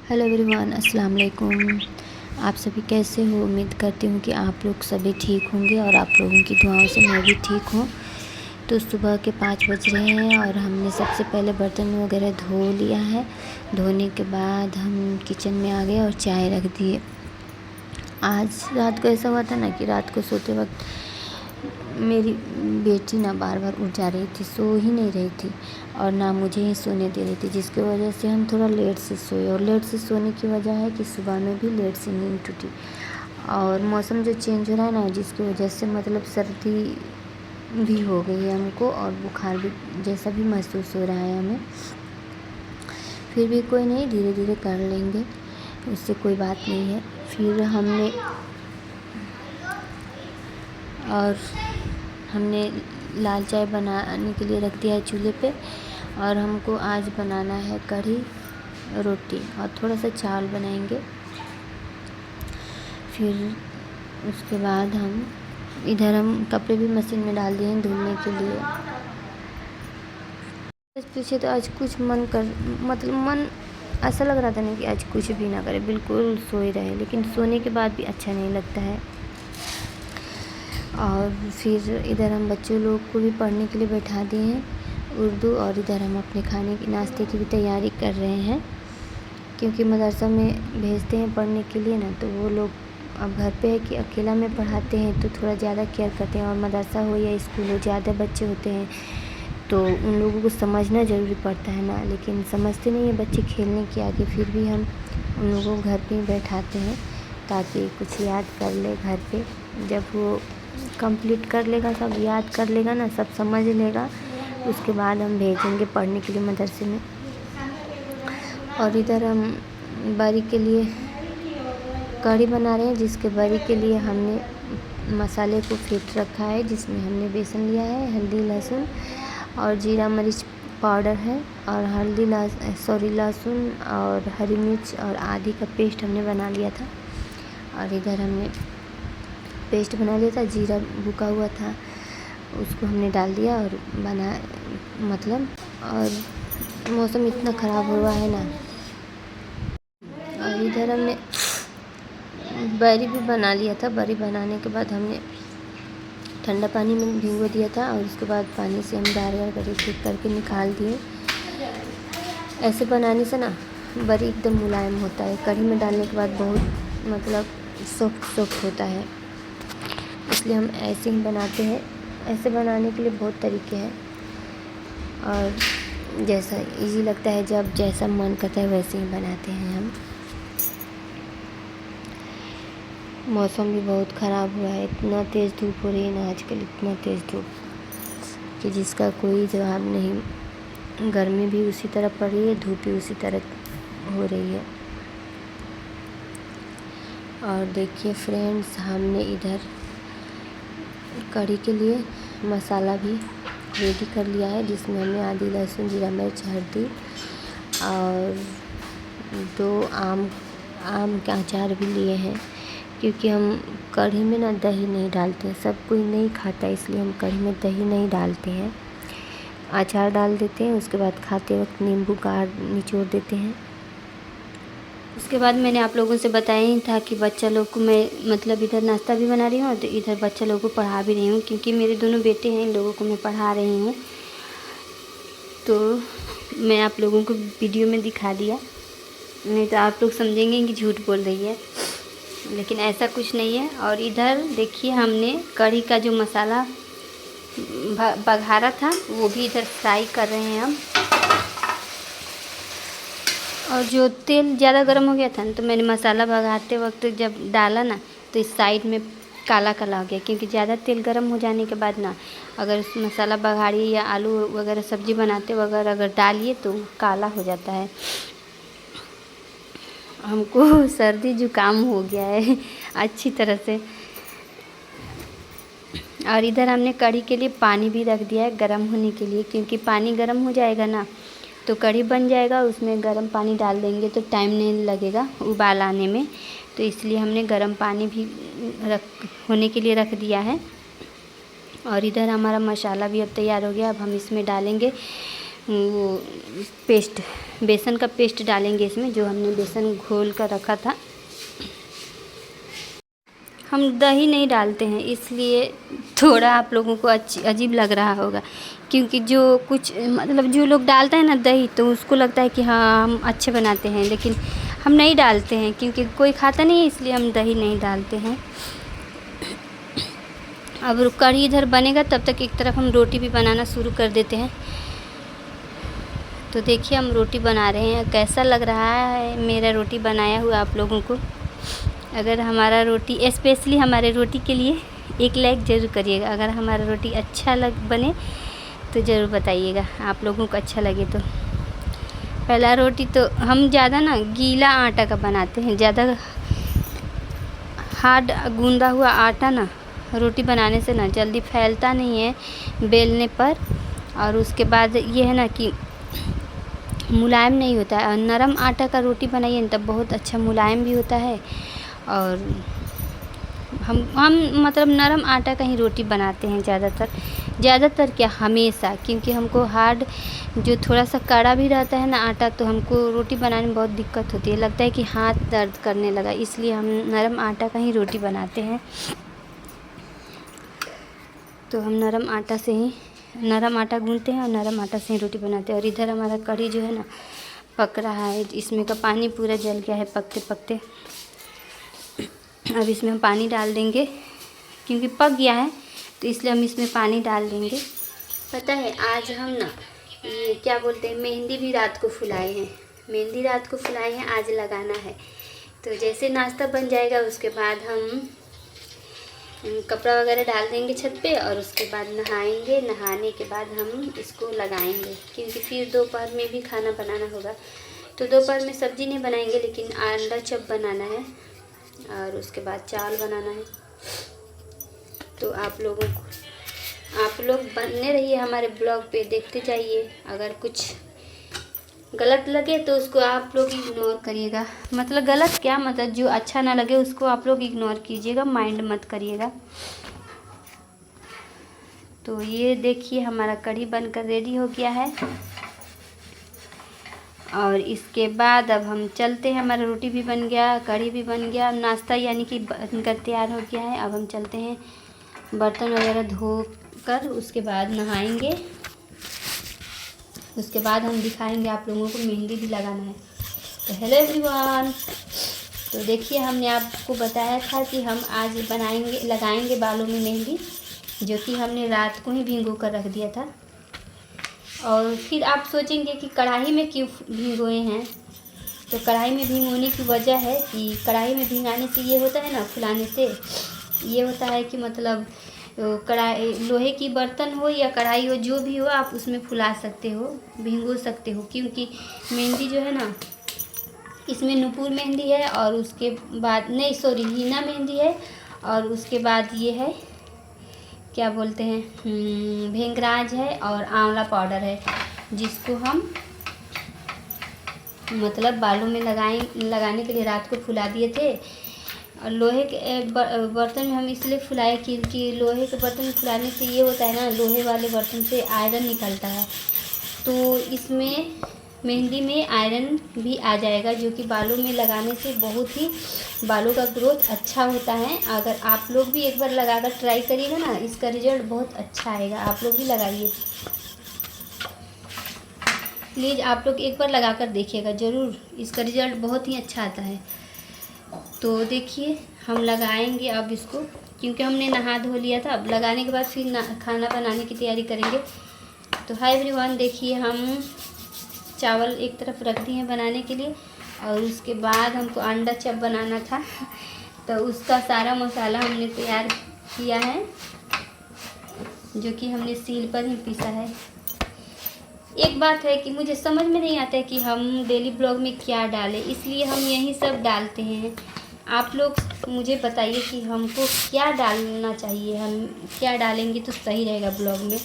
Hello everyone, अस्सलाम वालेकुम। आप सभी कैसे हो? उम्मीद करती हूँ कि आप लोग सभी ठीक होंगे और आप लोगों की दुआओं से मैं भी ठीक हूँ। तो सुबह के 5 बज रहे हैं और हमने सबसे पहले बर्तन वगैरह धो लिया है। धोने के बाद हम किचन में आ गए और चाय रख दिए। आज रात को ऐसा हुआ था ना कि रात को सोते वक्त मेरी बेटी ना बार बार उठ जा रही थी, सो ही नहीं रही थी और ना मुझे ही सोने दे रही थी, जिसकी वजह से हम थोड़ा लेट से सोए। और लेट से सोने की वजह है कि सुबह में भी लेट से नींद टूटी और मौसम जो चेंज हो रहा है ना, जिसकी वजह से मतलब सर्दी भी हो गई है हमको और बुखार भी जैसा भी महसूस हो रहा है हमें। फिर भी कोई नहीं, धीरे धीरे कर लेंगे, उससे कोई बात नहीं है। फिर हमने लाल चाय बनाने के लिए रख दिया है चूल्हे पे और हमको आज बनाना है कढ़ी रोटी और थोड़ा सा चावल बनाएंगे। फिर उसके बाद हम कपड़े भी मशीन में डाल दिए हैं धुलने के लिए। पीछे तो आज कुछ मन ऐसा लग रहा था ना कि आज कुछ भी ना करे, बिल्कुल सोए रहे, लेकिन सोने के बाद भी अच्छा नहीं लगता है। और फिर इधर हम बच्चों लोग को भी पढ़ने के लिए बैठा दिए हैं उर्दू, और इधर हम अपने खाने की नाश्ते की भी तैयारी कर रहे हैं, क्योंकि मदरसा में भेजते हैं पढ़ने के लिए ना, तो वो लोग अब घर पे है कि अकेला में पढ़ाते हैं तो थोड़ा ज़्यादा केयर करते हैं। और मदरसा हो या स्कूल हो, ज़्यादा बच्चे होते हैं तो उन लोगों को समझना ज़रूरी पड़ता है ना, लेकिन समझते नहीं है बच्चे खेलने के आगे। फिर भी हम उन लोगों को घर पे ही बैठाते हैं ताकि कुछ याद कर ले घर पे। जब वो कंप्लीट कर लेगा, सब याद कर लेगा ना, सब समझ लेगा, उसके बाद हम भेजेंगे पढ़ने के लिए मदरसे में। और इधर हम बरी के लिए कढ़ी बना रहे हैं, जिसके बरी के लिए हमने मसाले को फेंट रखा है, जिसमें हमने बेसन लिया है, हल्दी लहसुन और जीरा मिर्च पाउडर है, और लहसुन और हरी मिर्च और आदि का पेस्ट हमने बना लिया था। और इधर हमने पेस्ट बना लिया था, जीरा भुना हुआ था, उसको हमने डाल दिया और और मौसम इतना ख़राब हुआ है ना। और इधर हमने बरी भी बना लिया था। बरी बनाने के बाद हमने ठंडा पानी में भिगो दिया था और उसके बाद पानी से हम गार करके निकाल दिए। ऐसे बनाने से ना बरी एकदम मुलायम होता है, कढ़ी में डालने के बाद बहुत सॉफ्ट होता है, इसलिए हम ऐसे ही बनाते हैं। ऐसे बनाने के लिए बहुत तरीके हैं और जैसा इजी लगता है, जब जैसा मन करता है वैसे ही बनाते हैं हम। मौसम भी बहुत ख़राब हुआ है, इतना तेज़ धूप हो रही है ना आजकल, इतना तेज़ धूप कि जिसका कोई जवाब नहीं। गर्मी भी उसी तरह पड़ रही है, धूप भी उसी तरह हो रही है। और देखिए फ्रेंड्स, हमने इधर कढ़ी के लिए मसाला भी रेडी कर लिया है, जिसमें हमने आदि लहसुन जीरा मिर्च हल्दी और 2 आम का अचार भी लिए हैं, क्योंकि हम कढ़ी में ना दही नहीं डालते हैं, सब कोई नहीं खाता, इसलिए हम कढ़ी में दही नहीं डालते हैं, अचार डाल देते हैं। उसके बाद खाते वक्त नींबू का निचोड़ देते हैं। उसके बाद मैंने आप लोगों से बताया ही था कि बच्चा लोग को मैं मतलब इधर नाश्ता भी बना रही हूँ और इधर बच्चा लोगों को पढ़ा भी रही हूँ, क्योंकि मेरे दोनों बेटे हैं, इन लोगों को मैं पढ़ा रही हूँ। तो मैं आप लोगों को वीडियो में दिखा दिया, नहीं तो आप लोग समझेंगे कि झूठ बोल रही है, लेकिन ऐसा कुछ नहीं है। और इधर देखिए, हमने कढ़ी का जो मसाला बघारा था वो भी इधर फ्राई कर रहे हैं हम। और जो तेल ज़्यादा गर्म हो गया था ना, तो मैंने मसाला भगाते वक्त जब डाला ना, तो इस साइड में काला काला हो गया, क्योंकि ज़्यादा तेल गर्म हो जाने के बाद ना, अगर उस मसाला बघाड़ी या आलू वगैरह सब्ज़ी बनाते वगैरह अगर डालिए तो काला हो जाता है। हमको सर्दी जुकाम हो गया है अच्छी तरह से। और इधर हमने कढ़ी के लिए पानी भी रख दिया है गर्म होने के लिए, क्योंकि पानी गर्म हो जाएगा ना तो कढ़ी बन जाएगा। उसमें गर्म पानी डाल देंगे तो टाइम नहीं लगेगा उबाल आने में, तो इसलिए हमने गर्म पानी भी होने के लिए रख दिया है। और इधर हमारा मसाला भी अब तैयार हो गया। अब हम इसमें डालेंगे वो पेस्ट, बेसन का पेस्ट डालेंगे इसमें, जो हमने बेसन घोल कर रखा था। हम दही नहीं डालते हैं, इसलिए थोड़ा आप लोगों को अजीब लग रहा होगा, क्योंकि जो कुछ मतलब जो लोग डालते हैं ना दही, तो उसको लगता है कि हाँ हम अच्छे बनाते हैं, लेकिन हम नहीं डालते हैं क्योंकि कोई खाता नहीं है, इसलिए हम दही नहीं डालते हैं। अब कढ़ी इधर बनेगा, तब तक एक तरफ हम रोटी भी बनाना शुरू कर देते हैं। तो देखिए हम रोटी बना रहे हैं, कैसा लग रहा है मेरा रोटी बनाया हुआ आप लोगों को। अगर हमारा रोटी, स्पेशली हमारे रोटी के लिए एक लाइक ज़रूर करिएगा। अगर हमारा रोटी अच्छा बने तो ज़रूर बताइएगा, आप लोगों को अच्छा लगे तो। पहला रोटी तो हम ज़्यादा ना गीला आटा का बनाते हैं, ज़्यादा हार्ड गूंदा हुआ आटा ना रोटी बनाने से ना जल्दी फैलता नहीं है बेलने पर, और उसके बाद ये है ना कि मुलायम नहीं होता है। और नरम आटा का रोटी बनाइए ना तब बहुत अच्छा मुलायम भी होता है। और हम मतलब नरम आटा का ही रोटी बनाते हैं ज़्यादातर क्या, हमेशा, क्योंकि हमको हार्ड जो थोड़ा सा कड़ा भी रहता है ना आटा, तो हमको रोटी बनाने में बहुत दिक्कत होती है, लगता है कि हाथ दर्द करने लगा, इसलिए हम नरम आटा का ही रोटी बनाते हैं। तो हम नरम आटा गूंथते हैं और नरम आटा से ही रोटी बनाते हैं। और इधर हमारा कढ़ी जो है ना पक रहा है, इसमें का पानी पूरा जल गया है पकते पकते। अब इसमें हम पानी डाल देंगे, क्योंकि पक गया है तो इसलिए हम इसमें पानी डाल देंगे। पता है आज हम ना ये क्या बोलते हैं, मेहंदी भी रात को फुलाए हैं, आज लगाना है। तो जैसे नाश्ता बन जाएगा उसके बाद हम कपड़ा वगैरह डाल देंगे छत पे, और उसके बाद नहाएंगे। नहाने के बाद हम इसको लगाएंगे, क्योंकि फिर दोपहर में भी खाना बनाना होगा। तो दोपहर में सब्ज़ी नहीं बनाएंगे, लेकिन अंडा चप बनाना है और उसके बाद चावल बनाना है। तो आप लोग बने रहिए हमारे ब्लॉग पे, देखते जाइए। अगर कुछ गलत लगे तो उसको आप लोग इग्नोर करिएगा, मतलब गलत क्या, मतलब जो अच्छा ना लगे उसको आप लोग इग्नोर कीजिएगा, माइंड मत करिएगा। तो ये देखिए हमारा कढ़ी बनकर रेडी हो गया है। और इसके बाद अब हम चलते हैं, हमारा रोटी भी बन गया, कढ़ी भी बन गया, नाश्ता यानी कि बनकर तैयार हो गया है। अब हम चलते हैं बर्तन वगैरह धो कर, उसके बाद नहाएंगे। उसके बाद हम दिखाएंगे आप लोगों को, मेहंदी भी लगाना है। तो हेलो एवरीवन, तो देखिए हमने आपको बताया था कि हम आज लगाएंगे बालों में मेहंदी, जो कि हमने रात को ही भिगो कर रख दिया था। और फिर आप सोचेंगे कि कढ़ाई में क्यों भिगोए हैं, तो कढ़ाई में भिगोने की वजह है कि कढ़ाई में भिगाने से ये होता है ना, फुलाने से ये होता है कि मतलब कढ़ाई, लोहे की बर्तन हो या कढ़ाई हो, जो भी हो आप उसमें फुला सकते हो, भिगो सकते हो। क्योंकि मेहंदी जो है ना, इसमें नुपुर मेहंदी है, और उसके बाद नहीं सॉरी हीना मेहंदी है, और उसके बाद ये है क्या बोलते हैं, भेंगराज है, और आंवला पाउडर है, जिसको हम मतलब बालों में लगाने के लिए रात को फुला दिए थे। और लोहे के बर्तन में हम इसलिए फुलाए क्योंकि लोहे के बर्तन में फुलाने से ये होता है ना, लोहे वाले बर्तन से आयरन निकलता है, तो इसमें मेहंदी में आयरन भी आ जाएगा, जो कि बालों में लगाने से बहुत ही बालों का ग्रोथ अच्छा होता है। अगर आप लोग भी एक बार लगाकर ट्राई करिएगा ना, इसका रिजल्ट बहुत अच्छा आएगा। आप लोग भी लगाइए, प्लीज़ आप लोग एक बार लगाकर देखिएगा ज़रूर, इसका रिज़ल्ट बहुत ही अच्छा आता है। तो देखिए हम लगाएंगे अब इसको, क्योंकि हमने नहा धो लिया था। अब लगाने के बाद फिर खाना बनाने की तैयारी करेंगे। तो हाय एवरीवन, देखिए हम चावल एक तरफ रख दिए हैं बनाने के लिए, और उसके बाद हमको अंडा चप बनाना था, तो उसका सारा मसाला हमने तैयार किया है, जो कि हमने सील पर ही पीसा है। एक बात है कि मुझे समझ में नहीं आता है कि हम डेली ब्लॉग में क्या डालें, इसलिए हम यही सब डालते हैं। आप लोग मुझे बताइए कि हमको क्या डालना चाहिए, हम क्या डालेंगे तो सही रहेगा ब्लॉग में,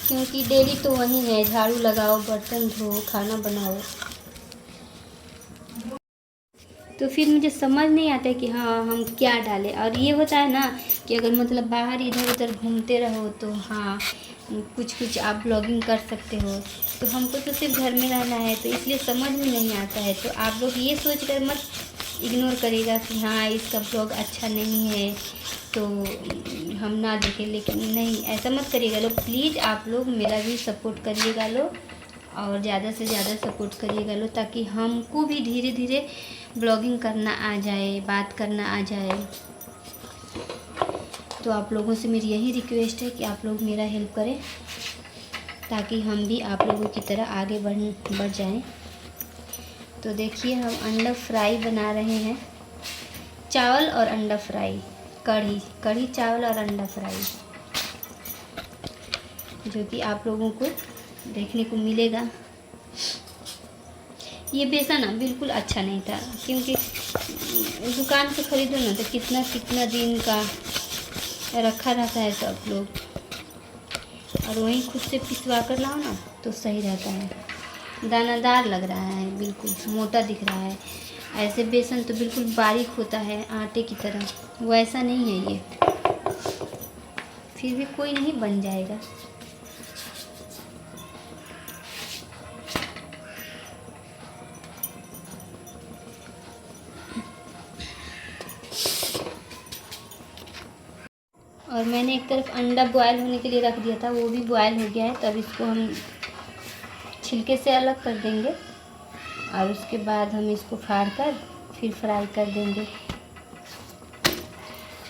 क्योंकि डेली तो वही है, झाड़ू लगाओ, बर्तन धो, खाना बनाओ। तो फिर मुझे समझ नहीं आता है कि हाँ हम क्या डालें। और ये होता है ना कि अगर मतलब बाहर इधर उधर घूमते रहो तो हाँ कुछ कुछ आप ब्लॉगिंग कर सकते हो। तो हमको तो सिर्फ घर में रहना है, तो इसलिए समझ में नहीं आता है। तो आप लोग ये सोच कर मत इग्नोर करिएगा कि हाँ इसका ब्लॉग अच्छा नहीं है तो हम ना देखें, लेकिन नहीं, ऐसा मत करिएगा लोग। प्लीज़ आप लोग मेरा भी सपोर्ट करिएगा लो, और ज़्यादा से ज़्यादा सपोर्ट करिएगा लो, ताकि हमको भी धीरे धीरे ब्लॉगिंग करना आ जाए, बात करना आ जाए। तो आप लोगों से मेरी यही रिक्वेस्ट है कि आप लोग मेरा हेल्प करें, ताकि हम भी आप लोगों की तरह आगे बढ़ जाएं। तो देखिए हम अंडा फ्राई बना रहे हैं, चावल और अंडा फ्राई, कढ़ी चावल और अंडा फ्राई, जो कि आप लोगों को देखने को मिलेगा। ये बेसन ना बिल्कुल अच्छा नहीं था, क्योंकि दुकान से ख़रीदो ना तो कितना कितना दिन का रखा रहता है सब लोग, और वहीं खुद से पिसवा कर लाओ ना तो सही रहता है। दानादार लग रहा है, बिल्कुल मोटा दिख रहा है। ऐसे बेसन तो बिल्कुल बारीक होता है आटे की तरह, वैसा नहीं है ये। फिर भी कोई नहीं, बन जाएगा। और मैंने एक तरफ अंडा बॉयल होने के लिए रख दिया था, वो भी बॉयल हो गया है। तब इसको हम छिलके से अलग कर देंगे, और उसके बाद हम इसको फाड़ कर फिर फ्राई कर देंगे।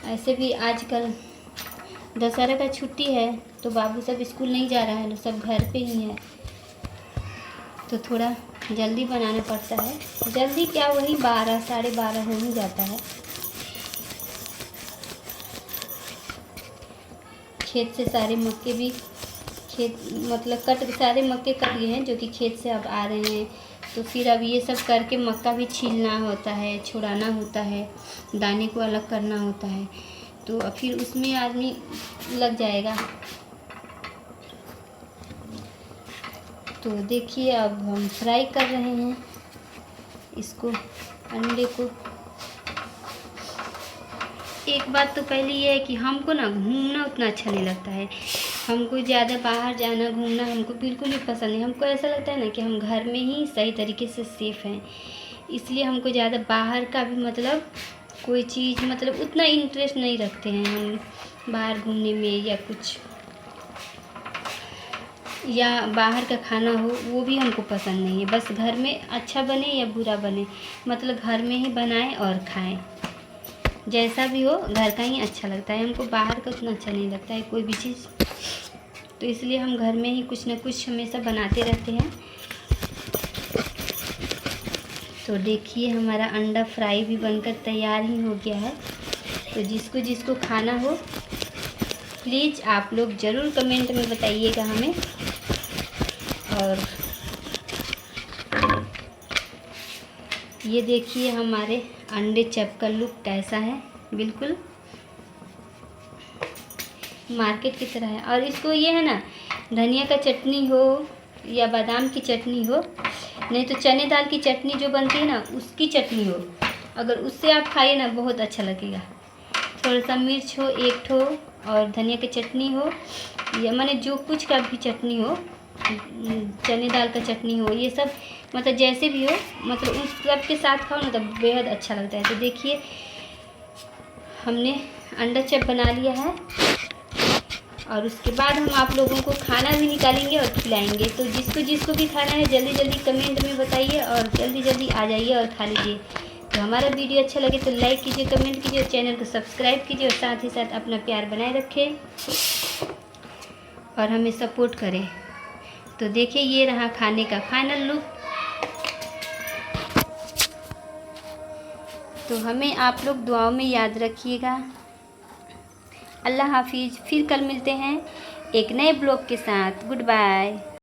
ऐसे भी आजकल दशहरा का छुट्टी है, तो बाबू सब स्कूल नहीं जा रहा है, सब घर पे ही है, तो थोड़ा जल्दी बनाना पड़ता है। जल्दी क्या, वही 12 साढ़े 12 हो ही जाता है। खेत से सारे मक्के भी सारे मक्के कट गए हैं, जो कि खेत से अब आ रहे हैं। तो फिर अब ये सब करके मक्का भी छीलना होता है, छुड़ाना होता है, दाने को अलग करना होता है, तो फिर उसमें आदमी लग जाएगा। तो देखिए अब हम फ्राई कर रहे हैं इसको, अंडे को। एक बात तो पहले ये है कि हमको ना घूमना उतना अच्छा नहीं लगता है। हमको ज़्यादा बाहर जाना, घूमना हमको बिल्कुल भी पसंद नहीं। हमको ऐसा लगता है ना कि हम घर में ही सही तरीके से सेफ़ हैं, इसलिए हमको ज़्यादा बाहर का भी कोई चीज़ उतना इंटरेस्ट नहीं रखते हैं हम बाहर घूमने में, या कुछ, या बाहर का खाना हो वो भी हमको पसंद नहीं है। बस घर में अच्छा बने या बुरा बने, घर में ही बनाएं और खाएं, जैसा भी हो घर का ही अच्छा लगता है। हमको बाहर का उतना अच्छा नहीं लगता है कोई भी चीज़, तो इसलिए हम घर में ही कुछ न कुछ हमेशा बनाते रहते हैं। तो देखिए हमारा अंडा फ्राई भी बनकर तैयार ही हो गया है। तो जिसको जिसको खाना हो प्लीज़ आप लोग ज़रूर कमेंट में बताइएगा हमें। और ये देखिए हमारे अंडे चप का लुक कैसा है, बिल्कुल मार्केट की तरह है। और इसको ये है ना, धनिया का चटनी हो या बादाम की चटनी हो, नहीं तो चने दाल की चटनी जो बनती है ना उसकी चटनी हो, अगर उससे आप खाइए ना बहुत अच्छा लगेगा। थोड़ा सा मिर्च हो एक ठो, और धनिया की चटनी हो, या जो कुछ का भी चटनी हो, चने दाल का चटनी हो, ये सब जैसे भी हो, उस सब के साथ खाओ ना तो बेहद अच्छा लगता है। तो देखिए हमने अंडा चप बना लिया है, और उसके बाद हम आप लोगों को खाना भी निकालेंगे और खिलाएंगे। तो जिसको जिसको भी खाना है जल्दी जल्दी कमेंट में बताइए, और जल्दी जल्दी आ जाइए और खा लीजिए। तो हमारा वीडियो अच्छा लगे तो लाइक कीजिए, कमेंट कीजिए, और चैनल को सब्सक्राइब कीजिए, और साथ ही साथ अपना प्यार बनाए रखें और हमें सपोर्ट करें। तो देखिए ये रहा खाने का फाइनल लुक। तो हमें आप लोग दुआओं में याद रखिएगा। अल्लाह हाफिज़। फिर कल मिलते हैं एक नए ब्लॉग के साथ। Good bye.